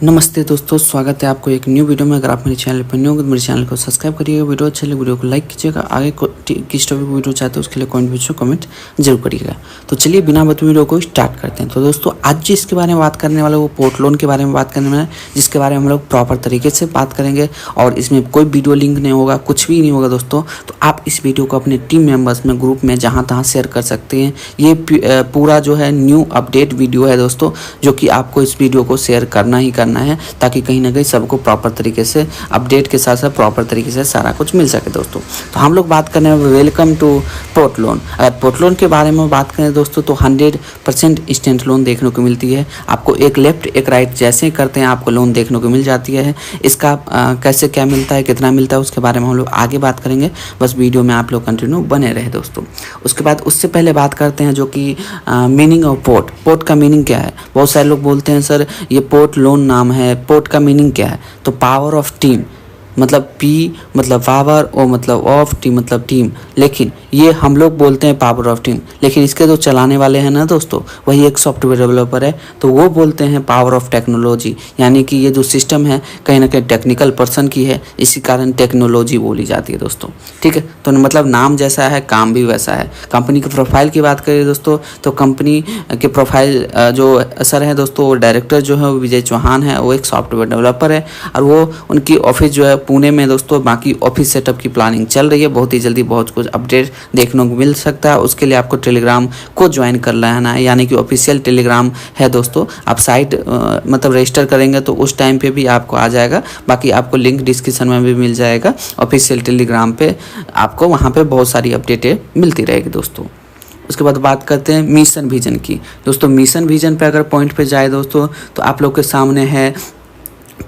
नमस्ते दोस्तों, स्वागत है आपको एक न्यू वीडियो में। अगर आप मेरे चैनल पर न्यू हो तो मेरे चैनल को सब्सक्राइब करिएगा। वीडियो अच्छे लगे वीडियो को लाइक कीजिएगा। आगे किस टॉपिक की वीडियो चाहते हो उसके लिए कमेंट जरूर करिएगा। तो चलिए बिना बताए वीडियो को स्टार्ट करते हैं। तो दोस्तों आज जिसके बारे में बात करने वाले वो पोर्ट लोन के बारे में बात करने वाले, जिसके बारे में हम लोग प्रॉपर तरीके से बात करेंगे और इसमें कोई वीडियो लिंक नहीं होगा, कुछ भी नहीं होगा दोस्तों। तो आप इस वीडियो को अपने टीम मेंबर्स में, ग्रुप में, जहाँ तहाँ शेयर कर सकते हैं। ये पूरा जो है न्यू अपडेट वीडियो है दोस्तों, जो कि आपको इस वीडियो को शेयर करना ही करना है ताकि कहीं ना कहीं सबको प्रॉपर तरीके से अपडेट के साथ साथ प्रॉपर तरीके से सारा कुछ मिल सके दोस्तों। तो हम लोग बात करने में वेलकम टू पोर्ट लोन। अगर पोर्ट लोन के बारे में बात करें दोस्तों तो 100% इंस्टेंट लोन देखने को मिलती है। आपको एक लेफ्ट एक राइट जैसे ही करते हैं आपको लोन देखने को मिल जाती है। इसका कैसे क्या मिलता है, कितना मिलता है, उसके बारे में हम लोग आगे बात करेंगे। बस वीडियो में आप लोग कंटिन्यू बने रहे दोस्तों। उसके बाद उससे पहले बात करते हैं जो कि मीनिंग ऑफ पोर्ट का मीनिंग क्या है। बहुत सारे लोग बोलते हैं सर ये पोर्ट लोन नाम है, पोर्ट का मीनिंग क्या है। तो पावर ऑफ टीम, मतलब पी मतलब पावर, ओ मतलब ऑफ, टी मतलब टीम। लेकिन ये हम लोग बोलते हैं पावर ऑफ टीम, लेकिन इसके जो चलाने वाले हैं ना दोस्तों वही एक सॉफ्टवेयर डेवलपर है, तो वो बोलते हैं पावर ऑफ टेक्नोलॉजी। यानी कि ये जो सिस्टम है कहीं ना कहीं टेक्निकल पर्सन की है, इसी कारण टेक्नोलॉजी बोली जाती है दोस्तों। ठीक है, तो मतलब नाम जैसा है काम भी वैसा है। कंपनी के प्रोफाइल की बात करें दोस्तों तो कंपनी के प्रोफाइल जो सर है दोस्तों, वो डायरेक्टर जो है वो विजय चौहान है, वो एक सॉफ्टवेयर डेवलपर है और वो उनकी ऑफिस जो है पुणे में दोस्तों। बाकी ऑफिस सेटअप की प्लानिंग चल रही है, बहुत ही जल्दी बहुत कुछ अपडेट देखने को मिल सकता है। उसके लिए आपको टेलीग्राम को ज्वाइन कर लेना है, यानी कि ऑफिशियल टेलीग्राम है दोस्तों। आप साइट मतलब रजिस्टर करेंगे तो उस टाइम पे भी आपको आ जाएगा। बाकी आपको लिंक डिस्क्रिप्शन में भी मिल जाएगा ऑफिशियल टेलीग्राम पे, आपको वहाँ पे बहुत सारी अपडेटें मिलती रहेगी दोस्तों। उसके बाद बात करते हैं मिशन विजन की दोस्तों। मिशन विजन पे अगर पॉइंट पे जाए दोस्तों तो आप लोग के सामने है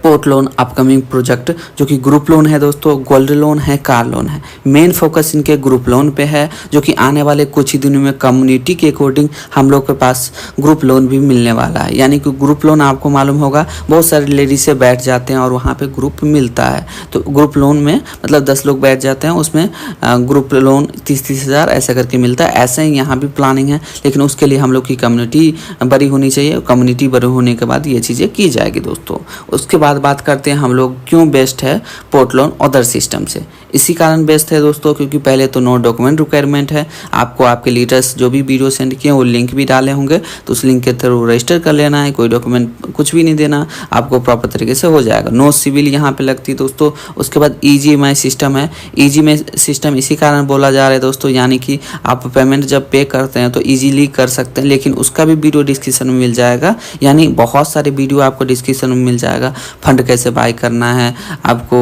पोर्ट लोन अपकमिंग प्रोजेक्ट, जो कि ग्रुप लोन है दोस्तों, गोल्ड लोन है, कार लोन है। मेन फोकस इनके ग्रुप लोन पे है, जो कि आने वाले कुछ ही दिनों में कम्युनिटी के अकॉर्डिंग हम लोग के पास ग्रुप लोन भी मिलने वाला है। यानी कि ग्रुप लोन आपको मालूम होगा बहुत सारे लेडीज से बैठ जाते हैं और वहाँ पे ग्रुप मिलता है। तो ग्रुप लोन में मतलब 10 लोग बैठ जाते हैं, उसमें ग्रुप लोन 30-30 हज़ार ऐसा करके मिलता है। ऐसे ही यहाँ भी प्लानिंग है, लेकिन उसके लिए हम लोग की कम्युनिटी बड़ी होनी चाहिए। कम्युनिटी बड़ी होने के बाद ये चीज़ें की जाएगी दोस्तों। उसके बाद बात करते हैं हम लोग क्यों बेस्ट है पोर्ट लोन अदर सिस्टम से। इसी कारण बेस्ट है दोस्तों क्योंकि पहले तो नो डॉक्यूमेंट रिक्वायरमेंट है। आपको आपके लीडर्स जो भी वीडियो सेंड किए वो लिंक भी डाले होंगे, तो उस लिंक के थ्रू रजिस्टर कर लेना है। कोई डॉक्यूमेंट कुछ भी नहीं देना, आपको प्रॉपर तरीके से हो जाएगा। नो सिविल यहाँ पे लगती है दोस्तों। उसके बाद EMI सिस्टम है। EMI सिस्टम इसी कारण बोला जा रहा है दोस्तों, यानी कि आप पेमेंट जब पे करते हैं तो ईजीली कर सकते हैं, लेकिन उसका भी वीडियो डिस्क्रिप्शन में मिल जाएगा। यानी बहुत सारे वीडियो आपको डिस्क्रिप्शन में मिल जाएगा। फंड कैसे बाय करना है, आपको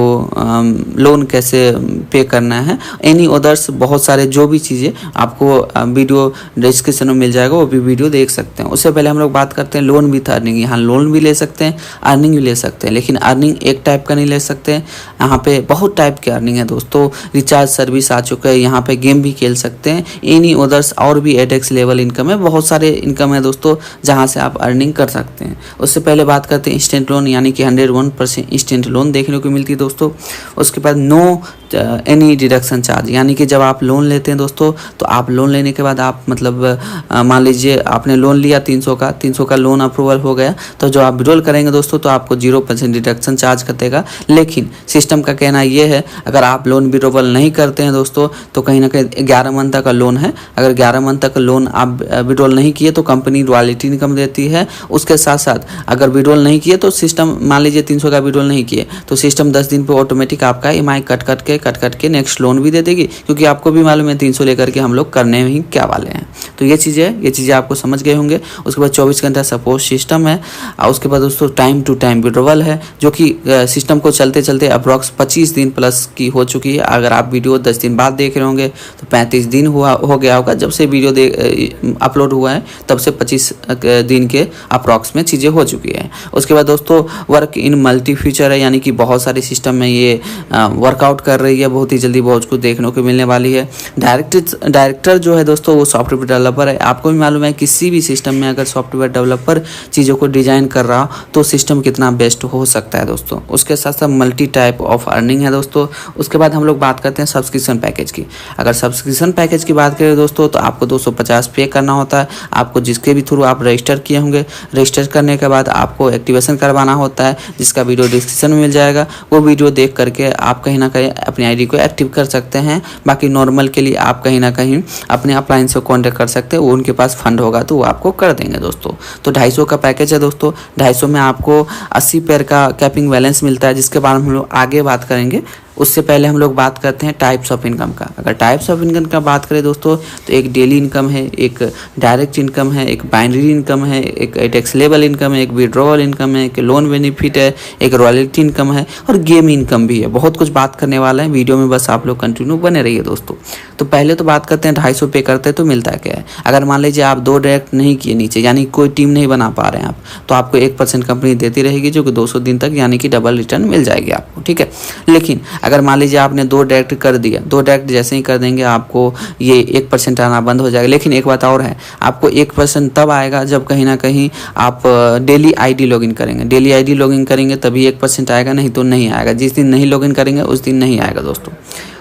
लोन कैसे पे करना है, एनी अदर्स बहुत सारे जो भी चीज़ें आपको वीडियो डिस्क्रिप्शन में मिल जाएगा, वो भी वीडियो देख सकते हैं। उससे पहले हम लोग बात करते हैं लोन विथ अर्निंग। यहाँ लोन भी ले सकते हैं, अर्निंग भी ले सकते हैं, लेकिन अर्निंग एक टाइप का नहीं ले सकते। यहाँ पे बहुत टाइप की अर्निंग है दोस्तों। रिचार्ज सर्विस आ चुका है, यहाँ पे गेम भी खेल सकते हैं, एनी अदर्स और भी एडेक्स लेवल इनकम है, बहुत सारे इनकम है दोस्तों जहाँ से आप अर्निंग कर सकते हैं। उससे पहले बात करते हैं इंस्टेंट लोन, यानी कि 101% इंस्टेंट लोन देखने को मिलती है दोस्तों। उसके बाद नो एनी डिडक्शन चार्ज, यानी कि जब आप लोन लेते हैं दोस्तों तो आप लोन लेने के बाद आप मतलब मान लीजिए आपने लोन लिया 300 का लोन अप्रूवल हो गया, तो जो आप विड्रॉल करेंगे दोस्तों तो आपको 0% डिडक्शन चार्ज कटेगा। लेकिन सिस्टम का कहना ये है अगर आप लोन विड्रॉवल नहीं करते हैं दोस्तों तो कहीं ना कहीं 11 मंथ तक का लोन है, अगर 11 मंथ तक का लोन आप विड्रॉल नहीं किए तो कंपनी रॉयल्टी इनकम देती है। उसके साथ साथ अगर विड्रॉल नहीं किए तो सिस्टम, मान लीजिए 300 का विड्रॉल नहीं किए तो सिस्टम 10 दिन पे ऑटोमेटिक आपका EMI कट के नेक्स्ट लोन भी दे देगी, क्योंकि आपको भी मालूम है 300 लेकर के हम लोग करने ही क्या वाले हैं। तो ये चीज़ें आपको समझ गए होंगे। उसके बाद 24 घंटा सपोर्ट सिस्टम है। और उसके बाद दोस्तों टाइम टू टाइम विड्रॉवल है, जो कि सिस्टम को चलते चलते अप्रॉक्स 25 दिन प्लस की हो चुकी है। अगर आप वीडियो 10 दिन बाद देख रहे होंगे तो 35 दिन हो गया होगा। जब से वीडियो अपलोड हुआ है तब से 25 दिन के अप्रॉक्स में चीज़ें हो चुकी है। उसके बाद दोस्तों वर्क इन मल्टी फीचर है, यानी कि बहुत सारे सिस्टम में ये वर्कआउट कर रही है, बहुत ही जल्दी बहुत कुछ देखने को मिलने वाली है। डायरेक्टर जो है दोस्तों वो सॉफ्टवेयर डेवलपर है, आपको भी मालूम है किसी भी सिस्टम में अगर सॉफ्टवेयर डेवलपर चीज़ों को डिज़ाइन कर रहा हो तो सिस्टम कितना बेस्ट हो सकता है दोस्तों। उसके साथ साथ मल्टी टाइप ऑफ अर्निंग है दोस्तों। उसके बाद हम लोग बात करते हैं सब्सक्रिप्शन पैकेज की। अगर सब्सक्रिप्शन पैकेज की बात करें दोस्तों तो आपको 250 पे करना होता है, आपको जिसके भी थ्रू आप रजिस्टर किए होंगे। रजिस्टर करने के बाद आपको एक्टिवेशन करवाना होता है, जिसका वीडियो डिस्क्रिप्शन में मिल जाएगा। वो वीडियो देख करके आप कहीं ना कहीं अपनी आईडी को एक्टिव कर सकते हैं। बाकी नॉर्मल के लिए आप कहीं ना कहीं अपने अपलाइन से कॉन्टेक्ट कर सकते हैं, वो उनके पास फंड होगा तो वो आपको कर देंगे दोस्तों। तो 250 का पैकेज है दोस्तों। 250 में आपको 80 पेयर का कैपिंग बैलेंस मिलता है, जिसके बारे में हम लोग आगे बात करेंगे। उससे पहले हम लोग बात करते हैं टाइप्स ऑफ इनकम का। अगर टाइप्स ऑफ इनकम का बात करें दोस्तों तो एक डेली इनकम है, एक डायरेक्ट इनकम है, एक बाइनरी इनकम है, एक टैक्सेबल इनकम है, एक विड्रॉवल इनकम है, एक लोन बेनिफिट है, एक रॉयल्टी इनकम है और गेम इनकम भी है। बहुत कुछ बात करने वाला है वीडियो में, बस आप लोग कंटिन्यू बने रहिए दोस्तों। तो पहले तो बात करते हैं 250 पे करते हैं तो मिलता क्या है। अगर मान लीजिए आप 2 डायरेक्ट नहीं किए नीचे, यानी कोई टीम नहीं बना पा रहे हैं आप, तो आपको 1% कंपनी देती रहेगी, जो कि 200 दिन तक यानी कि डबल रिटर्न मिल जाएगी आपको, ठीक है। लेकिन अगर मान लीजिए आपने 2 डायरेक्ट कर दिया, 2 डायरेक्ट जैसे ही कर देंगे आपको ये 1% आना बंद हो जाएगा। लेकिन एक बात और है, आपको 1% तब आएगा जब कहीं ना कहीं आप डेली आईडी लॉगिन करेंगे। डेली आईडी लॉगिन करेंगे तभी 1% आएगा, नहीं तो नहीं आएगा। जिस दिन नहीं लॉगिन करेंगे उस दिन नहीं आएगा दोस्तों।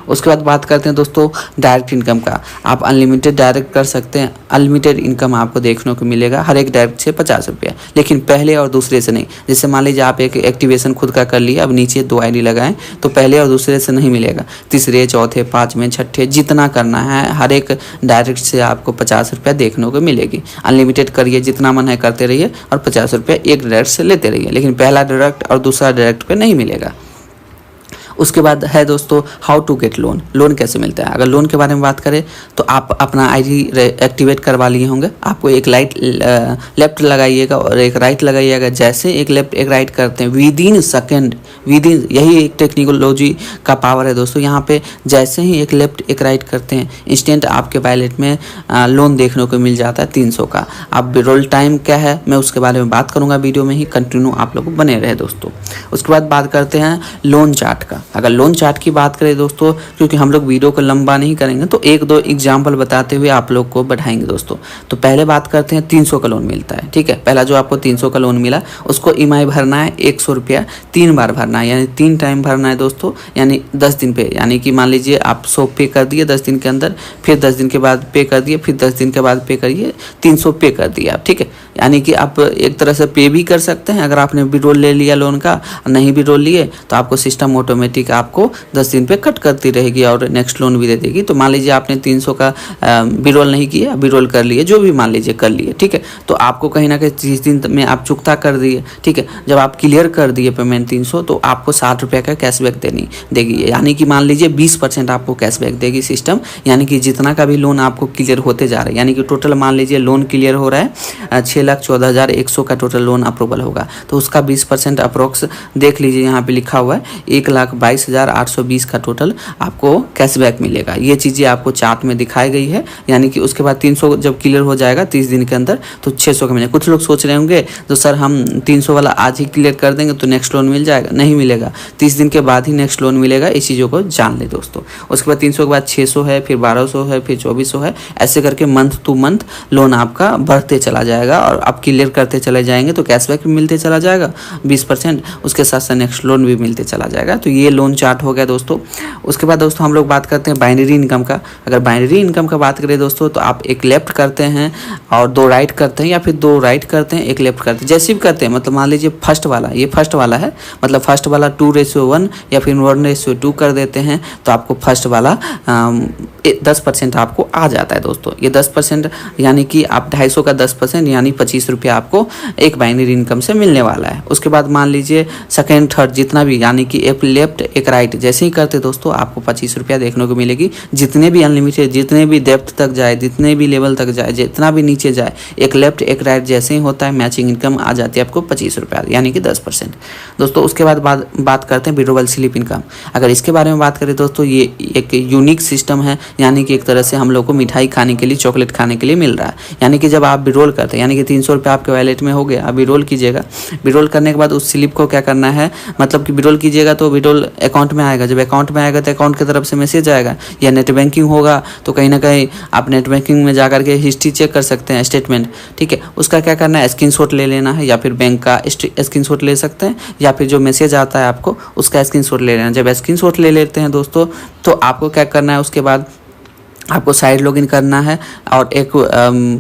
उसके बाद बात करते हैं दोस्तों डायरेक्ट इनकम का। आप अनलिमिटेड डायरेक्ट कर सकते हैं। अनलिमिटेड इनकम आपको देखने को मिलेगा हर एक डायरेक्ट से 50 रुपया, लेकिन पहले और दूसरे से नहीं। जैसे मान लीजिए आप एक एक्टिवेशन खुद का कर लिए, अब नीचे 2 आईडी लगाएं तो पहले और दूसरे से नहीं मिलेगा। तीसरे, चौथे, 5वें, छठे जितना करना है हर एक डायरेक्ट से आपको 50 रुपया देखने को मिलेगी। अनलिमिटेड करिए, जितना मन है करते रहिए और 50 रुपया एक डायरेक्ट से लेते रहिए, लेकिन पहला डायरेक्ट और दूसरा डायरेक्ट पे नहीं मिलेगा। उसके बाद है दोस्तों how to get loan. Loan कैसे मिलता है। अगर लोन के बारे में बात करें तो आप अपना आईडी एक्टिवेट करवा लिए होंगे। आपको एक लेफ्ट लगाइएगा और एक राइट लगाइएगा। जैसे एक लेफ्ट एक राइट करते हैं विद इन सेकेंड, यही एक टेक्नोलॉजी का पावर है दोस्तों। यहाँ पे जैसे ही एक लेफ्ट एक राइट करते हैं इंस्टेंट आपके वैलेट में लोन देखने को मिल जाता है 300 का। अब विड्रॉल टाइम क्या है मैं उसके बारे में बात करूँगा वीडियो में ही, कंटिन्यू आप लोग बने रहे दोस्तों। उसके बाद बात करते हैं लोन चार्ट का। अगर लोन चार्ट की बात करें दोस्तों, क्योंकि हम लोग वीडियो को लंबा नहीं करेंगे तो 1-2 एग्जाम्पल बताते हुए आप लोग को बढ़ाएंगे दोस्तों। तो पहले बात करते हैं 300 का लोन मिलता है, ठीक है। पहला जो आपको 300 का लोन मिला उसको ईएमआई भरना है 100 रुपया, 3 बार भरना है, यानी 3 टाइम भरना है दोस्तों, यानी 10 दिन पे। यानी कि मान लीजिए आप 100 पे कर दिए 10 दिन के अंदर, फिर 10 दिन के बाद पे कर दिए, फिर 10 दिन के बाद पे करिए, 300 पे कर दिया आप, ठीक है। यानी कि आप एक तरह से पे भी कर सकते हैं। अगर आपने विड्रॉल ले लिया लोन का, नहीं विड्रॉल लिए तो आपको सिस्टम ऑटोमेटिक आपको 10 दिन पे कट करती रहेगी और नेक्स्ट लोन भी दे देगी। तो मान लीजिए आपने 300 का विड्रॉल नहीं किया, विड्रॉल कर लिए, जो भी मान लीजिए कर लिए, ठीक है। तो आपको कहीं ना कहीं 30 दिन में आप चुकता कर दिए, ठीक है। जब आप क्लियर कर दिए पेमेंट 300 तो आपको 60 रुपये का कैशबैक देगी। यानी कि मान लीजिए 20% आपको कैशबैक देगी सिस्टम। यानी कि जितना का भी लोन आपको क्लियर होते जा रहा है, यानी कि टोटल मान लीजिए लोन क्लियर हो रहा है 6,14,100 का टोटल लोन अप्रूवल होगा, तो उसका 20% अप्रोक्स देख लीजिए, यहाँ पे लिखा हुआ है 1,22,820 का टोटल आपको कैशबैक मिलेगा। ये चीज़ें आपको चार्ट में दिखाई गई है। यानी कि उसके बाद 300 जब क्लियर हो जाएगा 30 दिन के अंदर तो 600 का मिलेगा। कुछ लोग सोच रहे होंगे तो सर हम 300 वाला आज ही क्लियर कर देंगे तो नेक्स्ट लोन मिल जाएगा, नहीं मिलेगा, 30 दिन के बाद ही नेक्स्ट लोन मिलेगा। इस चीज़ों को जान ले दोस्तों। उसके बाद 300 के बाद 600 है, फिर 1200 है, फिर 2400 है, ऐसे करके मंथ टू मंथ लोन आपका बढ़ते चला जाएगा और आप क्लियर करते चले जाएंगे तो कैशबैक भी मिलते चला जाएगा 20%, उसके साथ साथ नेक्स्ट लोन भी मिलते चला जाएगा। तो ये लोन चार्ट हो गया दोस्तों। उसके बाद दोस्तों हम लोग बात करते हैं बाइनरी इनकम का। अगर बाइनरी इनकम का बात करें दोस्तों तो आप एक लेफ्ट करते हैं और 2 राइट करते हैं, या फिर 2 राइट करते हैं 1 लेफ्ट करते हैं, जैसे भी करते हैं। मतलब मान लीजिए फर्स्ट वाला, ये फर्स्ट वाला है, मतलब फर्स्ट वाला 2:1 या फिर 1:2 कर देते हैं तो आपको फर्स्ट वाला 10% आपको आ जाता है दोस्तों। ये 10% यानी कि आप 250 का 10% यानी 25 रुपया आपको एक बाइनरी इनकम से मिलने वाला है। उसके बाद मान लीजिए सेकेंड थर्ड जितना भी, यानी कि एक लेफ्ट एक राइट जैसे ही करते दोस्तों आपको 25 रुपया देखने को मिलेगी। जितने भी अनलिमिटेड, जितने भी डेप्थ तक जाए, जितने भी लेवल तक जाए, जितना भी नीचे जाए, एक लेफ्ट एक राइट जैसे ही होता है मैचिंग इनकम आ जाती है आपको 25 रुपया, यानी कि 10% दोस्तों। उसके बाद बात करते हैं विड्रॉवल स्लिप इनकम। अगर इसके बारे में बात करें दोस्तों, ये एक यूनिक सिस्टम है, यानी कि एक तरह से हम लोग को मिठाई खाने के लिए, चॉकलेट खाने के लिए मिल रहा है। यानी कि जब आप विड्रॉल करते हैं, यानी कि 300 रुपये आपके वैलेट में हो गया, आप विड्रॉल कीजिएगा। विड्रॉल करने के बाद उस स्लिप को क्या करना है, मतलब कि विड्रॉल कीजिएगा तो विड्रॉल अकाउंट में आएगा। जब अकाउंट में आएगा तो अकाउंट की तरफ से मैसेज आएगा, या नेट बैंकिंग होगा तो कहीं ना कहीं आप नेट बैंकिंग में जा करके हिस्ट्री चेक कर सकते हैं, स्टेटमेंट, ठीक है। उसका क्या करना है, स्क्रीनशॉट ले लेना है, या फिर बैंक का स्क्रीनशॉट ले सकते हैं, या फिर जो मैसेज आता है आपको उसका स्क्रीनशॉट ले लेना है। जब स्क्रीनशॉट ले लेते हैं दोस्तों तो आपको क्या करना है, उसके बाद आपको साइड लॉगिन करना है, और एक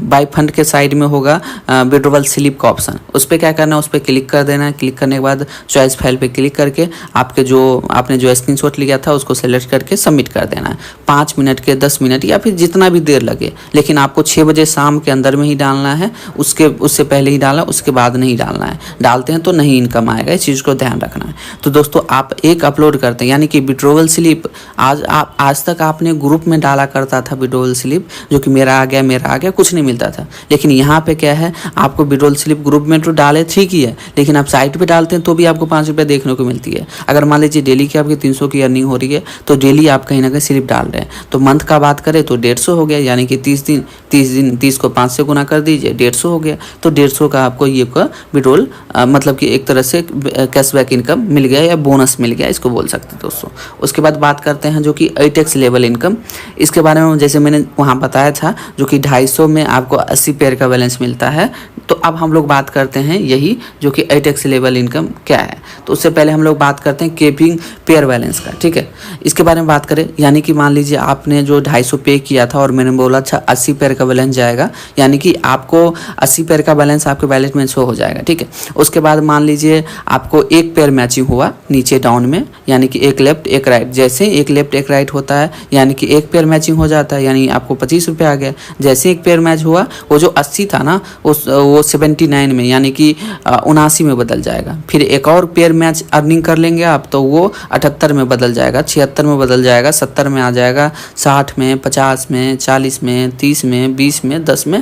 बाय फंड के साइड में होगा विड्रॉवल स्लिप का ऑप्शन, उस पर क्या करना है, उस पर क्लिक कर देना है। क्लिक करने के बाद चॉइस फाइल पे क्लिक करके आपने जो स्क्रीनशॉट लिया था उसको सेलेक्ट करके सबमिट कर देना है। 5 मिनट के 10 मिनट या फिर जितना भी देर लगे, लेकिन आपको 6 बजे शाम के अंदर में ही डालना है, उससे पहले ही डालना, उसके बाद नहीं डालना है। डालते हैं तो नहीं इनकम आएगा, इस चीज़ को ध्यान रखना है। तो दोस्तों आप एक अपलोड करते हैं, यानी कि विड्रॉवल स्लिप आज तक आपने ग्रुप में डाला करता था विड्रॉवल स्लिप, जो कि मेरा आ गया कुछ नहीं मिलता था। लेकिन यहाँ पे क्या है, आपको विड्रॉवल स्लिप ग्रुप में तो डाले ठीक ही है, लेकिन आप साइट पे डालते हैं तो भी आपको 5 रुपये देखने को मिलती है। अगर मान लीजिए डेली की आपकी 300 की अर्निंग हो रही है तो डेली आप कहीं ना कहीं स्लिप डाल रहे हैं। तो मंथ का बात करें तो 150 हो गया, यानी कि 30 को 5 से गुना कर दीजिए, 150 हो गया। तो 150 का आपको ये विड्रॉवल मतलब कि एक तरह से कैशबैक इनकम मिल गया या बोनस मिल गया, इसको बोल सकते हैं दोस्तों। उसके बाद बात करते हैं जो कि टैक्स लेवल इनकम, इसके बारे में जैसे मैंने वहाँ बताया था, जो कि 250 में आपको 80 पेयर का बैलेंस मिलता है। तो अब हम लोग बात करते हैं यही जो कि टैक्स लेवल इनकम क्या है। तो उससे पहले हम लोग बात करते हैं केपिंग पेयर बैलेंस का, ठीक है। इसके बारे में बात करें, यानी कि मान लीजिए आपने जो 250 पे किया था और मैंने बोला अच्छा 80 पेयर का बैलेंस जाएगा, यानी कि आपको 80 पेयर का बैलेंस आपके वैलेट में शो हो जाएगा, ठीक है। उसके बाद मान लीजिए आपको एक पेयर मैचिंग हुआ नीचे डाउन में, यानी कि एक लेफ्ट एक राइट, जैसे एक लेफ्ट एक राइट होता है यानी कि एक पेयर मैचिंग हो जाता है, यानी आपको 25 रुपये आ गया। जैसे एक पेयर मैच हुआ, वो जो 80 था ना वो 79 में यानी कि 79 में बदल जाएगा। फिर एक और पेयर मैच अर्निंग कर लेंगे आप तो वो 78 में बदल जाएगा, 76 में बदल जाएगा, 70 में आ जाएगा, 60 में, 50 में, 40 में, 30 में, 20 में, 10 में।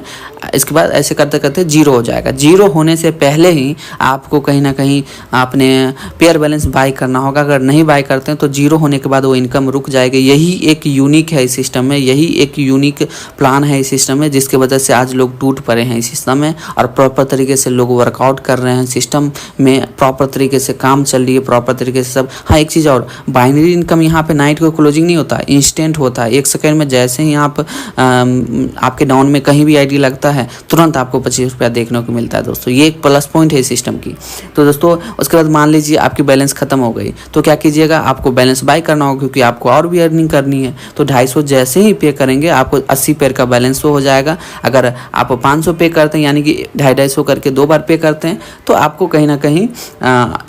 इसके बाद ऐसे करते करते 0 हो जाएगा। 0 होने से पहले ही आपको कहीं ना कहीं आपने पेयर बैलेंस बाई करना होगा। अगर नहीं बाई करते हैं तो 0 होने के बाद वो इनकम रुक जाएगी। यही एक यूनिक है इस सिस्टम में, यही एक यूनिक प्लान है इस सिस्टम में, जिसके वजह से आज लोग टूट पड़े हैं इस सिस्टम में, और प्रॉपर तरीके से लोग वर्कआउट कर रहे हैं सिस्टम में, प्रॉपर तरीके से काम चल रही है, प्रॉपर तरीके से सब। हाँ, एक चीज़ और, बाइनरी इनकम यहाँ पे नाइट को क्लोजिंग नहीं होता, इंस्टेंट होता है। 1 सेकेंड में जैसे ही आपके डाउन में कहीं भी आईडी लगता है तुरंत आपको 25 रुपया देखने को मिलता है दोस्तों। ये एक प्लस पॉइंट है इस सिस्टम की। तो दोस्तों उसके बाद मान लीजिए आपकी बैलेंस खत्म हो गई तो क्या कीजिएगा, आपको बैलेंस बाई करना होगा, क्योंकि आपको और भी अर्निंग करनी है। तो 250 जैसे ही पे करेंगे आपको 80 पेयर का बैलेंस हो जाएगा। अगर आप 500 पे करते हैं, यानी कि 250 करके 2 बार पे करते हैं, तो आपको कहीं ना कहीं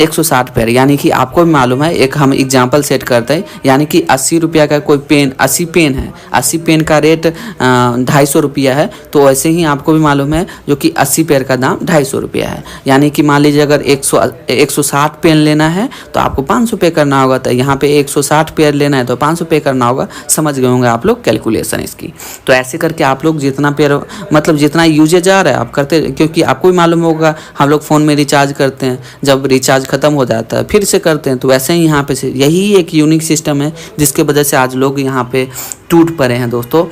160 पेयर, यानी कि आपको भी मालूम है, एक हम एग्जाम्पल सेट करते हैं, यानी कि 80 रुपया का कोई पेन, 80 पेन है, 80 पेन का रेट 250 रुपया है। तो वैसे ही आपको भी मालूम है जो कि 80 पेयर का दाम 250 रुपया है। यानी कि मान लीजिए अगर 160 पेन लेना है तो आपको 500 पे करना होगा। तो यहाँ पे 160 पेयर लेना है तो 500 पे करना होगा। समझ गए होंगे आप लोग कैलकुलेशन इसकी। तो ऐसे करके आप लोग जितना पेयर मतलब जितना यूजेज आ रहा है आप करते, क्योंकि आपको भी मालूम होगा हम लोग फ़ोन में रिचार्ज करते हैं, जब रिचार्ज ख़त्म हो जाता है फिर से करते हैं। तो वैसे ही यहाँ पे यही एक यूनिक सिस्टम है जिसके वजह से आज लोग यहाँ पे टूट पड़े हैं दोस्तों।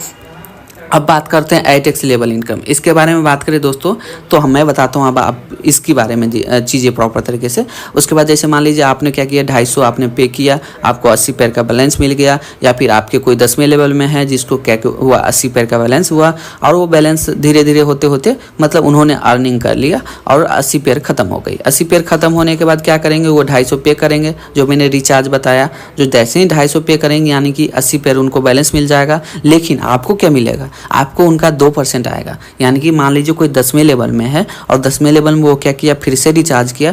अब बात करते हैं टैक्स लेवल इनकम। इसके बारे में बात करें दोस्तों तो मैं बताता हूँ अब आप इसके बारे में चीज़ें प्रॉपर तरीके से। उसके बाद जैसे मान लीजिए आपने क्या किया, 250 आपने पे किया, आपको 80 पेयर का बैलेंस मिल गया, या फिर आपके कोई 10वें लेवल में है जिसको क्या हुआ 80 पेयर का बैलेंस हुआ, और वो बैलेंस धीरे धीरे होते होते मतलब उन्होंने अर्निंग कर लिया और 80 पेयर ख़त्म हो गई। 80 पेयर ख़त्म होने के बाद क्या करेंगे, वो 250 पे करेंगे, जो मैंने रिचार्ज बताया। जो जैसे ही 250 पे करेंगे यानी कि 80 पेयर उनको बैलेंस मिल जाएगा। लेकिन आपको क्या मिलेगा, आपको उनका 2% आएगा। यानी कि मान लीजिए कोई 10वें लेवल में है और 10वें लेवल में वो क्या किया, फिर से रिचार्ज किया।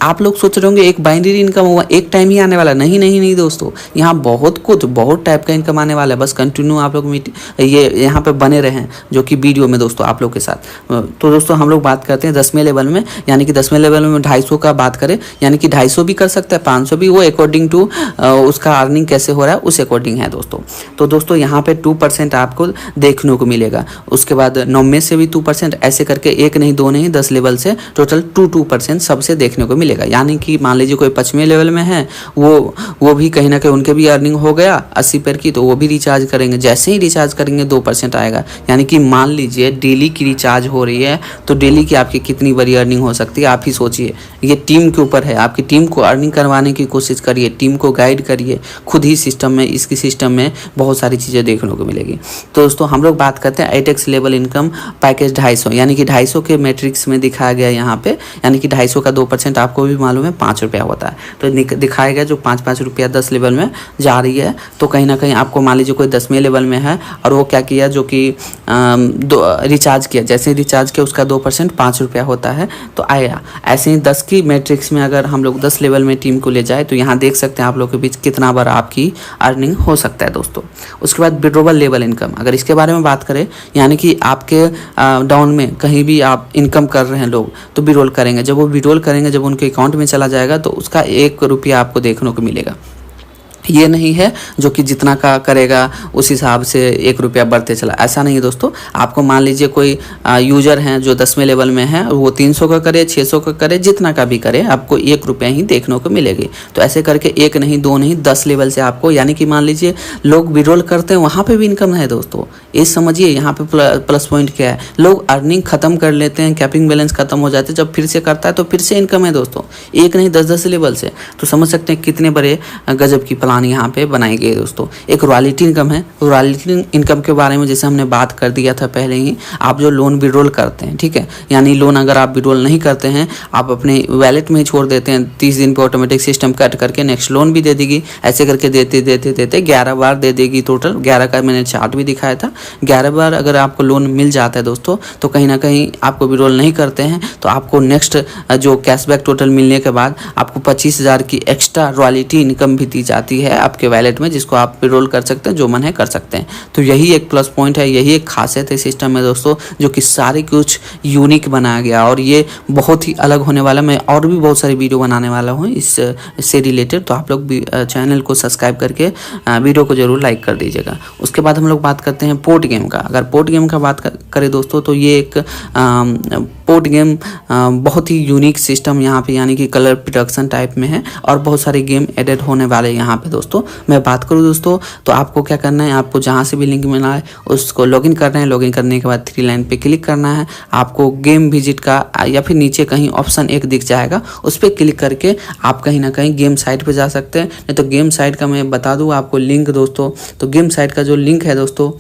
आप लोग सोच रहे होंगे एक बाइनरी इनकम हुआ एक टाइम ही आने वाला, नहीं नहीं नहीं दोस्तों, यहाँ बहुत कुछ बहुत टाइप का इनकम आने वाला है। बस कंटिन्यू आप लोग ये यहाँ पे बने रहें जो कि वीडियो में दोस्तों आप लोग के साथ। तो दोस्तों हम लोग बात करते हैं 10वें लेवल में, यानी कि 10वें लेवल में 250 का बात करें, यानी कि 250 भी कर सकता है, 500 भी, वो अकॉर्डिंग टू उसका अर्निंग कैसे हो रहा है उस अकॉर्डिंग है दोस्तों। तो दोस्तों यहाँ पे 2% आपको देखने देखने को मिलेगा। उसके बाद 90 से भी 2%, ऐसे करके एक नहीं दो नहीं 10 लेवल से टोटल 2% सबसे देखने को मिलेगा। यानी कि मान लीजिए कोई 25वें लेवल में है, वो भी कहीं ना कहीं उनके भी अर्निंग हो गया 80 पर की, तो वो भी रिचार्ज करेंगे। जैसे ही रिचार्ज करेंगे 2% आएगा। यानी कि मान लीजिए डेली की रिचार्ज हो रही है तो डेली की आपकी कितनी बड़ी अर्निंग हो सकती है, आप ही सोचिए। ये टीम के ऊपर है, आपकी टीम को अर्निंग करवाने की कोशिश करिए, टीम को गाइड करिए। खुद ही सिस्टम में, इसकी सिस्टम में बहुत सारी चीज़ें देखने को मिलेगी। तो दोस्तों हम लोग बात करते हैं एटेक्स लेवल इनकम पैकेज 250, यानी कि 250 के मैट्रिक्स में दिखाया गया यहाँ पे। यानी कि 250 का 2% आपको भी मालूम है 5 रुपया होता है। तो दिखाया गया जो 5-5 रुपया 10 लेवल में जा रही है। तो कहीं ना कहीं आपको मान लीजिए कोई 10वें लेवल में है और वो क्या किया, जो कि रिचार्ज किया, जैसे ही रिचार्ज किया उसका 2% 5 रुपया होता है तो आया। ऐसे ही 10 की मैट्रिक्स में अगर हम लोग 10 लेवल में टीम को ले जाए तो यहाँ देख सकते हैं आप लोग के बीच कितना बार आपकी अर्निंग हो सकता है दोस्तों। उसके बाद विड्रॉवल लेवल इनकम, अगर इसके बारे में बात करें, यानी कि आपके डाउन में कहीं भी आप इनकम कर रहे हैं लोग तो विड्रॉल करेंगे। जब वो विड्रॉल करेंगे, जब उनके अकाउंट में चला जाएगा तो उसका 1 रुपया आपको देखने को मिलेगा। ये नहीं है जो कि जितना का करेगा उस हिसाब से 1 रुपया बढ़ते चला, ऐसा नहीं है दोस्तों। आपको मान लीजिए कोई यूजर हैं जो 10वें लेवल में है, वो 300 का करे, 600 का करे, जितना का भी करे, आपको 1 रुपया ही देखने को मिलेगी। तो ऐसे करके 1 नहीं 2 नहीं 10 लेवल से आपको, यानी कि मान लीजिए लोग विड्रॉल करते हैं वहाँ पे भी इनकम है दोस्तों। ये समझिए यहाँ पे प्लस पॉइंट क्या है। लोग अर्निंग खत्म कर लेते हैं, कैपिंग बैलेंस खत्म हो जाते हैं, जब फिर से करता है तो फिर से इनकम है दोस्तों, 1 नहीं 10-10 लेवल से। तो समझ सकते हैं कितने बड़े गजब की प्लान यहाँ पे बनाई गई दोस्तों। एक रॉयल्टी इनकम है। रॉयल्टी इनकम के बारे में जैसे हमने बात कर दिया था पहले ही, आप जो लोन विड्रॉल करते हैं, ठीक है, यानी लोन अगर आप विड्रॉल नहीं करते हैं, आप अपने वैलेट में ही छोड़ देते हैं, 30 दिन पे ऑटोमेटिक सिस्टम कट करके नेक्स्ट लोन भी दे देगी। ऐसे करके देते देते देते 11 बार दे देगी टोटल। 11 का मैंने चार्ट भी दिखाया था। 11 बार अगर आपको लोन मिल जाता है दोस्तों, तो कहीं ना कहीं आपको विड्रॉल नहीं करते हैं तो आपको नेक्स्ट जो कैशबैक टोटल मिलने के बाद आपको 25,000 की एक्स्ट्रा रॉयल्टी इनकम भी दी जाती है आपके वैलेट में, जिसको आप विड्रॉल कर सकते हैं, जो मन है कर सकते हैं। तो यही एक प्लस पॉइंट है, यही एक खासियत है सिस्टम में दोस्तों, जो कि सारे कुछ यूनिक बनाया गया और ये बहुत ही अलग होने वाला। मैं और भी बहुत सारी वीडियो बनाने वाला हूँ इससे रिलेटेड, तो आप लोग भी चैनल को सब्सक्राइब करके वीडियो को जरूर लाइक कर दीजिएगा। उसके बाद हम लोग बात करते हैं पोर्ट गेम का। अगर पोर्ट गेम का बात करें दोस्तों, तो ये एक पोर्ट गेम बहुत ही यूनिक सिस्टम यहाँ पे, यानी कि कलर प्रोडक्शन टाइप में है और बहुत सारे गेम एडेड होने वाले यहाँ पे दोस्तों। मैं बात करूँ दोस्तों, तो आपको क्या करना है, आपको जहाँ से भी लिंक मिला है उसको लॉगिन करना है। लॉगिन करने के बाद 3 लाइन पे क्लिक करना है। आपको गेम विजिट का या फिर नीचे कहीं ऑप्शन एक दिख जाएगा, उस पर क्लिक करके आप कहीं ना कहीं गेम साइट पे जा सकते हैं। नहीं तो गेम साइट का मैं बता दूँ आपको लिंक दोस्तों, तो गेम साइट का जो लिंक है दोस्तों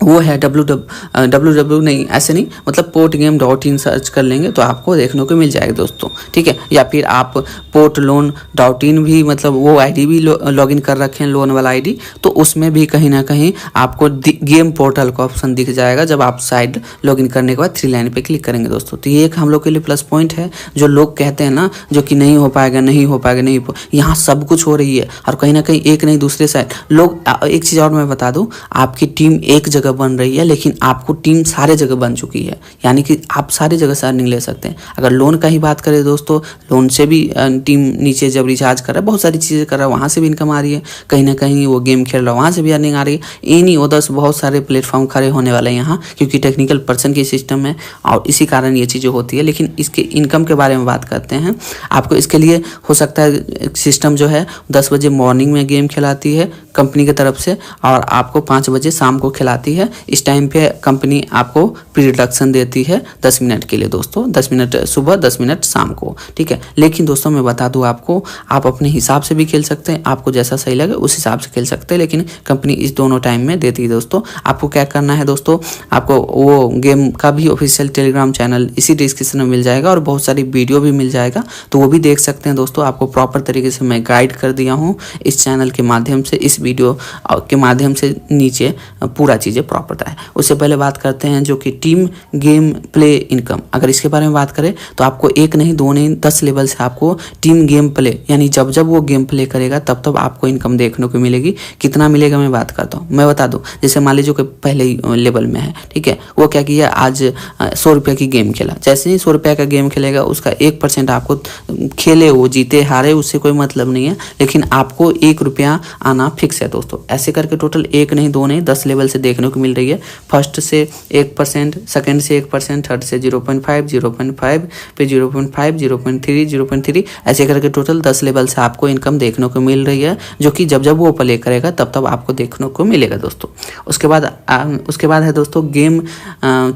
वो है www नहीं, ऐसे नहीं, मतलब portgame.in सर्च कर लेंगे तो आपको देखने को मिल जाएगा दोस्तों, ठीक है। या फिर आप portloan.in भी, मतलब वो आईडी भी लॉगिन कर रखे हैं, लोन वाला आईडी, तो उसमें भी कहीं ना कहीं आपको गेम पोर्टल का ऑप्शन दिख जाएगा जब आप साइट लॉगिन करने के बाद 3 लाइन पे क्लिक करेंगे दोस्तों। तो ये एक हम लोग के लिए प्लस पॉइंट है। जो लोग कहते हैं ना, जो कि नहीं हो पाएगा नहीं हो पाएगा नहीं, यहाँ सब कुछ हो रही है और कहीं ना कहीं एक नहीं दूसरे साइड लोग। एक चीज़ और मैं बता दूँ, आपकी टीम एक जगह बन रही है लेकिन आपको टीम सारे जगह बन चुकी है, यानी कि आप सारे जगह से अर्निंग ले सकते हैं। अगर लोन का ही बात करें दोस्तों, लोन से भी टीम नीचे जब रिचार्ज कर रहा है, बहुत सारी चीज़ें कर रहा है, वहाँ से भी इनकम आ रही है। कहीं ना कहीं वो गेम खेल रहा है, वहाँ से भी अर्निंग आ रही है। इन्हीं उधर बहुत सारे प्लेटफॉर्म खड़े होने वाले हैं यहाँ, क्योंकि टेक्निकल पर्सन की सिस्टम है और इसी कारण ये चीज़ें होती है। लेकिन इसके इनकम के बारे में बात करते हैं, आपको इसके लिए हो सकता है सिस्टम जो है 10 बजे मॉर्निंग में गेम खिलाती है कंपनी की तरफ से और आपको 5 बजे शाम को खिलाती है। इस टाइम पे कंपनी आपको प्री-रिडक्शन देती है 10 मिनट के लिए दोस्तों, 10 मिनट सुबह 10 मिनट शाम को, ठीक है। लेकिन दोस्तों मैं बता दूं आपको, आप अपने हिसाब से भी खेल सकते हैं, आपको जैसा सही लगे उस हिसाब से खेल सकते हैं, लेकिन कंपनी इस दोनों टाइम में देती है दोस्तों। आपको क्या करना है दोस्तों, आपको वो गेम का भी ऑफिशियल टेलीग्राम चैनल इसी डिस्क्रिप्शन में मिल जाएगा और बहुत सारी वीडियो भी मिल जाएगा, तो वो भी देख सकते हैं दोस्तों। आपको प्रॉपर तरीके से मैं गाइड कर दिया हूँ इस चैनल के माध्यम से, इस वीडियो के माध्यम से नीचे पूरा चीज़ें प्रॉपर है। उससे पहले बात करते हैं जो कि टीम गेम प्ले इनकम। अगर इसके बारे में बात करें तो आपको 1 नहीं 2 नहीं 10 लेवल से आपको टीम गेम प्ले, यानी जब जब वो गेम प्ले करेगा तब तब आपको इनकम देखने को मिलेगी। कितना मिलेगा मैं बात करता हूँ, मैं बता दूँ। जैसे मान लीजिए कोई पहले ही लेवल में है, ठीक है, वो क्या किया, आज 100 रुपये की गेम खेला। जैसे ही 100 रुपये का गेम खेलेगा उसका 1% आपको, खेले वो जीते हारे उससे कोई मतलब नहीं है, लेकिन आपको 1 रुपया आना फिक्स है दोस्तों। ऐसे करके टोटल 1 नहीं 2 नहीं 10 लेवल से देखने को को मिल रही है। फर्स्ट से 1%, सेकंड से 1%, थर्ड से 0.5, 0.5, फिर 0.5, 0.3, 0.3 ऐसे करके टोटल 10 लेवल से आपको इनकम देखने को मिल रही है, जो कि जब जब वो प्ले करेगा तब तब आपको देखने को मिलेगा दोस्तों। उसके बाद है दोस्तों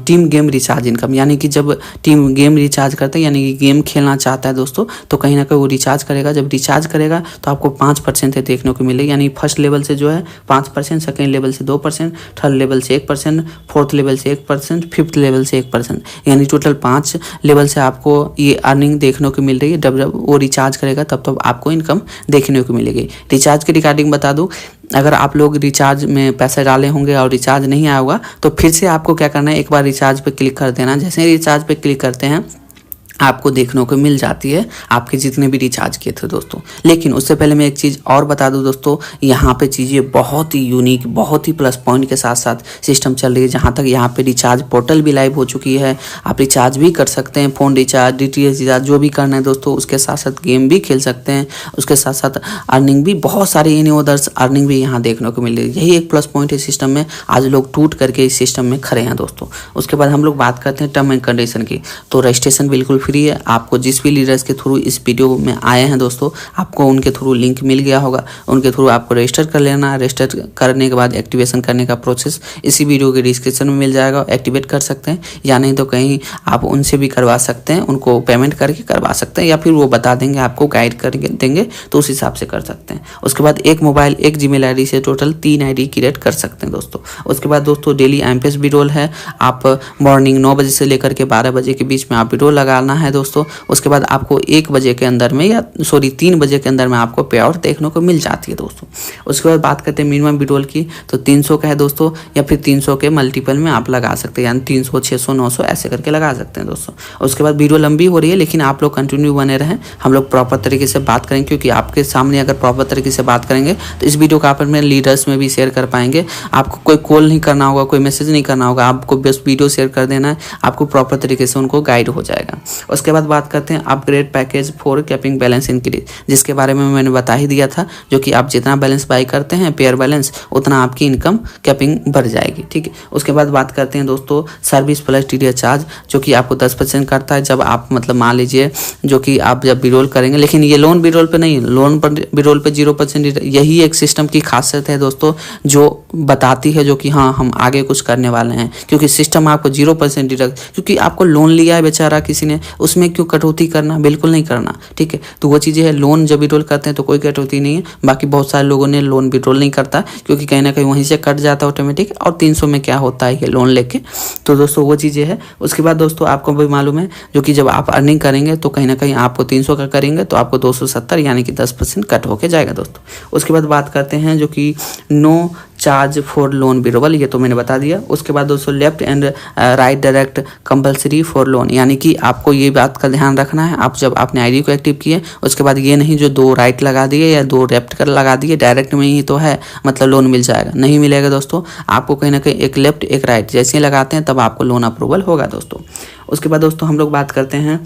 टीम गेम रिचार्ज इनकम, यानी कि जब टीम गेम रिचार्ज करते हैं, यानी कि गेम खेलना चाहता है दोस्तों, तो कहीं ना कहीं वो रिचार्ज करेगा। जब रिचार्ज करेगा तो आपको 5% देखने को मिलेगी, यानी फर्स्ट लेवल से जो है 5%, सेकेंड लेवल से 2%, थर्ड लेवल से 1%, फोर्थ लेवल से 1%, फिफ्थ लेवल से 1%, यानी टोटल 5 लेवल से आपको ये अर्निंग देखने को मिल रही है। जब वो रिचार्ज करेगा तब आपको इनकम देखने को मिलेगी। रिचार्ज के रिगार्डिंग बता दूं, अगर आप लोग रिचार्ज में पैसे डाले होंगे और रिचार्ज नहीं आया होगा तो फिर से आपको क्या करना है, एक बार रिचार्ज पे क्लिक कर देना। जैसे ही रिचार्ज पे क्लिक करते हैं आपको देखने को मिल जाती है आपके जितने भी रिचार्ज किए थे दोस्तों। लेकिन उससे पहले मैं एक चीज़ और बता दूं दोस्तों, यहाँ पे चीज़ें बहुत ही यूनिक, बहुत ही प्लस पॉइंट के साथ साथ सिस्टम चल रही है। जहाँ तक यहाँ पे रिचार्ज पोर्टल भी लाइव हो चुकी है, आप रिचार्ज भी कर सकते हैं, फ़ोन रिचार्ज, DTH रिचार्ज, जो भी करना है दोस्तों। उसके साथ साथ गेम भी खेल सकते हैं, उसके साथ साथ अर्निंग भी, बहुत सारी इन अदर्स अर्निंग भी यहाँ देखने को मिल रही है। यही एक प्लस पॉइंट है सिस्टम में, आज लोग टूट करके इस सिस्टम में खड़े हैं दोस्तों। उसके बाद हम लोग बात करते हैं टर्म एंड कंडीशन की। तो रजिस्ट्रेशन बिल्कुल फ्री है। आपको जिस भी लीडर्स के थ्रू इस वीडियो में आए हैं दोस्तों, आपको उनके थ्रू लिंक मिल गया होगा, उनके थ्रू आपको रजिस्टर कर लेना है। रजिस्टर करने के बाद एक्टिवेशन करने का प्रोसेस इसी वीडियो के डिस्क्रिप्शन में मिल जाएगा, एक्टिवेट कर सकते हैं, या नहीं तो कहीं आप उनसे भी करवा सकते हैं, उनको पेमेंट करके करवा सकते हैं, या फिर वो बता देंगे, आपको गाइड कर देंगे तो उस हिसाब से कर सकते हैं। उसके बाद एक मोबाइल, एक जीमेल ID से टोटल 3 ID क्रिएट कर सकते हैं दोस्तों। उसके बाद दोस्तों डेली IMPS विड्रॉल है। आप मॉर्निंग 9 बजे से लेकर के 12 बजे के बीच में आप विड्रॉल लगाना है दोस्तों। उसके बाद आपको 1 बजे के अंदर में, या 3 बजे के अंदर में आपको पे आउट देखने को मिल जाती है दोस्तों। उसके बाद बात करते हैं मिनिमम विड्रॉल की, तो 300 का है दोस्तों, या फिर 300 के मल्टीपल में आप लगा सकते हैं, यानी 300, 600, 900 ऐसे करके लगा सकते हैं दोस्तों। उसके बाद वीडियो लंबी हो रही है, लेकिन आप लोग कंटिन्यू बने रहें, हम लोग प्रॉपर तरीके से बात करेंगे, क्योंकि आपके सामने अगर प्रॉपर तरीके से बात करेंगे तो इस वीडियो को आप अपने लीडर्स में भी शेयर कर पाएंगे। आपको कोई कॉल नहीं करना होगा, कोई मैसेज नहीं करना होगा, आपको बस वीडियो शेयर कर देना है, आपको प्रॉपर तरीके से उनको गाइड हो जाएगा। उसके बाद बात करते हैं upgrade package for capping balance increase, जिसके बारे में मैंने बता ही दिया था, जो कि आप जितना बैलेंस बाई करते हैं पेयर बैलेंस, उतना आपकी इनकम कैपिंग बढ़ जाएगी, ठीक है। उसके बाद बात करते हैं दोस्तों सर्विस प्लस TDS चार्ज, जो कि आपको 10% करता है जब आप मतलब मान लीजिए जो कि आप जब विड्रॉल करेंगे, लेकिन ये लोन विड्रॉल पे नहीं है, लोन पर विड्रॉल पे 0%। यही एक सिस्टम की खासियत है दोस्तों, जो बताती है जो कि हाँ हम आगे कुछ करने वाले हैं, क्योंकि सिस्टम आपको 0% डिडक्ट, क्योंकि आपको लोन लिया है बेचारा किसी ने, उसमें क्यों कटौती करना, बिल्कुल नहीं करना, ठीक है। तो वो चीज़ें है, लोन जब विड्रॉल करते हैं तो कोई कटौती नहीं है। बाकी बहुत सारे लोगों ने लोन विड्रॉल नहीं करता, क्योंकि कहीं ना कहीं वहीं से कट जाता है ऑटोमेटिक, और 300 में क्या होता है ये लोन लेके। तो दोस्तों वो चीज़ें है। उसके बाद दोस्तों आपको भी मालूम है जो कि जब आप अर्निंग करेंगे तो कहीं ना कहीं आपको 300 का करेंगे तो आपको 270 यानी कि 10% कट होके जाएगा दोस्तों। उसके बाद बात करते हैं जो कि no charge for loan withdrawal, ये तो मैंने बता दिया। उसके बाद दोस्तों left and right direct compulsory for loan, यानी कि आपको ये बात का ध्यान रखना है, आप जब आपने ID को एक्टिव किए उसके बाद ये नहीं जो 2 राइट लगा दिए या 2 लेफ्ट कर लगा दिए, डायरेक्ट में ही तो है मतलब लोन मिल जाएगा, नहीं मिलेगा दोस्तों। आपको कहीं ना कहीं एक लेफ्ट एक राइट जैसे ही लगाते हैं तब आपको लोन अप्रूवल होगा दोस्तों। उसके बाद दोस्तों हम लोग बात करते हैं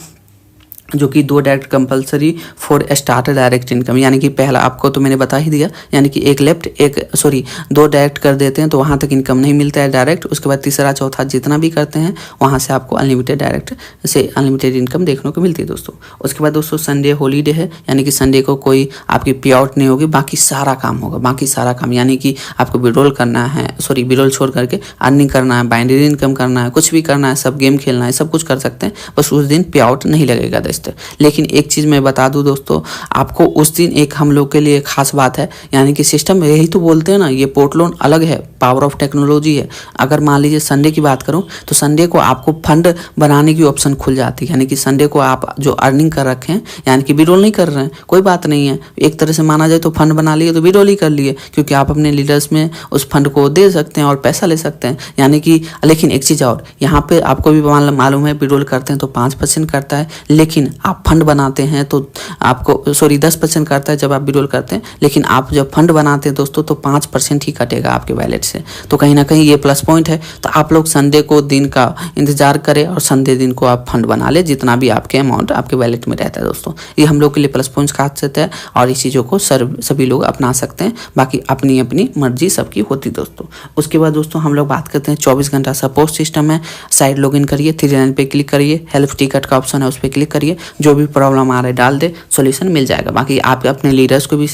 जो कि 2 direct compulsory for starter direct income, यानी कि पहला आपको तो मैंने बता ही दिया, यानी कि एक लेफ्ट एक 2 डायरेक्ट कर देते हैं तो वहाँ तक इनकम नहीं मिलता है डायरेक्ट। उसके बाद तीसरा चौथा जितना भी करते हैं वहाँ से आपको अनलिमिटेड डायरेक्ट से अनलिमिटेड इनकम देखने को मिलती है दोस्तों। उसके बाद दोस्तों संडे हॉलीडे है, यानी कि संडे को कोई आपकी पे आउट नहीं होगी, बाकी सारा काम होगा, बाकी सारा काम, यानी कि आपको विड्रॉल करना है, विड्रॉल छोड़ करके अर्निंग करना है, बाइनरी इनकम करना है, कुछ भी करना है, सब गेम खेलना है, सब कुछ कर सकते हैं, बस उस दिन पे आउट नहीं लगेगा दोस्तों। लेकिन एक चीज़ मैं बता दूं दोस्तों, आपको उस दिन एक हम लोग के लिए खास बात है, यानी कि सिस्टम यही तो बोलते हैं ना, ये पोर्ट लोन अलग है, पावर ऑफ टेक्नोलॉजी है। अगर मान लीजिए संडे की बात करूं तो संडे को आपको फंड बनाने की ऑप्शन खुल जाती है, यानी कि संडे को आप जो अर्निंग कर रखे हैं, यानी कि विड्रॉल नहीं कर रहे हैं, कोई बात नहीं है, एक तरह से माना जाए तो फंड बना लिए तो विड्रॉल ही कर लिए, क्योंकि आप अपने लीडर्स में उस फंड को दे सकते हैं और पैसा ले सकते हैं, यानी कि। लेकिन एक चीज़ और यहाँ पे आपको भी मालूम है, विड्रॉल करते हैं तो 5% करता है, लेकिन लेकिन आप फंड बनाते हैं तो आपको 10% करता है जब आप विड्रॉल करते हैं, लेकिन आप जब फंड बनाते हैं दोस्तों तो 5% ही कटेगा आपके वैलेट से। तो कहीं ना कहीं ये प्लस पॉइंट है। तो आप लोग संडे को दिन का इंतजार करें और संडे दिन को आप फंड बना ले, जितना भी आपके अमाउंट आपके वैलेट में रहता है दोस्तों। ये हम लोग के लिए प्लस पॉइंट खासियत है और इस चीज़ों को सभी लोग अपना सकते हैं। बाकी अपनी अपनी मर्जी सबकी होती दोस्तों। उसके बाद दोस्तों हम लोग बात करते हैं 24 घंटा सपोर्ट सिस्टम है। साइड लॉगिन करिए, 3 लाइन पे क्लिक करिए, हेल्प टिकट का ऑप्शन है उस पर क्लिक करिए, जो भी प्रॉब्लम आ रहा है डाल दे, सोल्यूशन मिल जाएगा। बाकी आप अपने लीडर्स को भी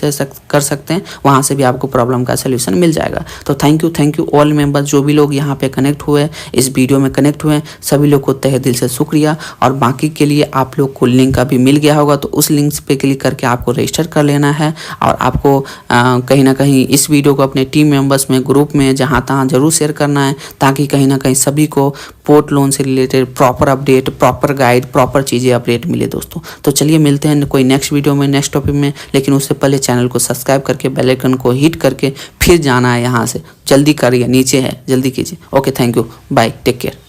कर सकते हैं, वहाँ से भी आपको प्रॉब्लम का सोल्यूशन मिल जाएगा। तो थैंक यू ऑल मेंबर्स, जो भी लोग यहाँ पे कनेक्ट हुए, इस वीडियो में कनेक्ट हुए, सभी लोग को तहे दिल से शुक्रिया। और बाकी के लिए आप लोग को लिंक अभी मिल गया होगा, तो उस लिंक पे क्लिक करके आपको रजिस्टर कर लेना है। और आपको कहीं ना कहीं इस वीडियो को अपने टीम मेंबर्स में, ग्रुप में, जहाँ तहाँ जरूर शेयर करना है, ताकि कहीं ना कहीं सभी को पोर्ट लोन से related proper update, proper guide, proper चीज़ें अपडेट मिले दोस्तों। तो चलिए मिलते हैं कोई नेक्स्ट वीडियो में, नेक्स्ट टॉपिक में, लेकिन उससे पहले चैनल को सब्सक्राइब करके बेल आइकन को हिट करके फिर जाना है यहाँ से। जल्दी करिए, नीचे है, जल्दी कीजिए। Okay, thank you, bye, take care.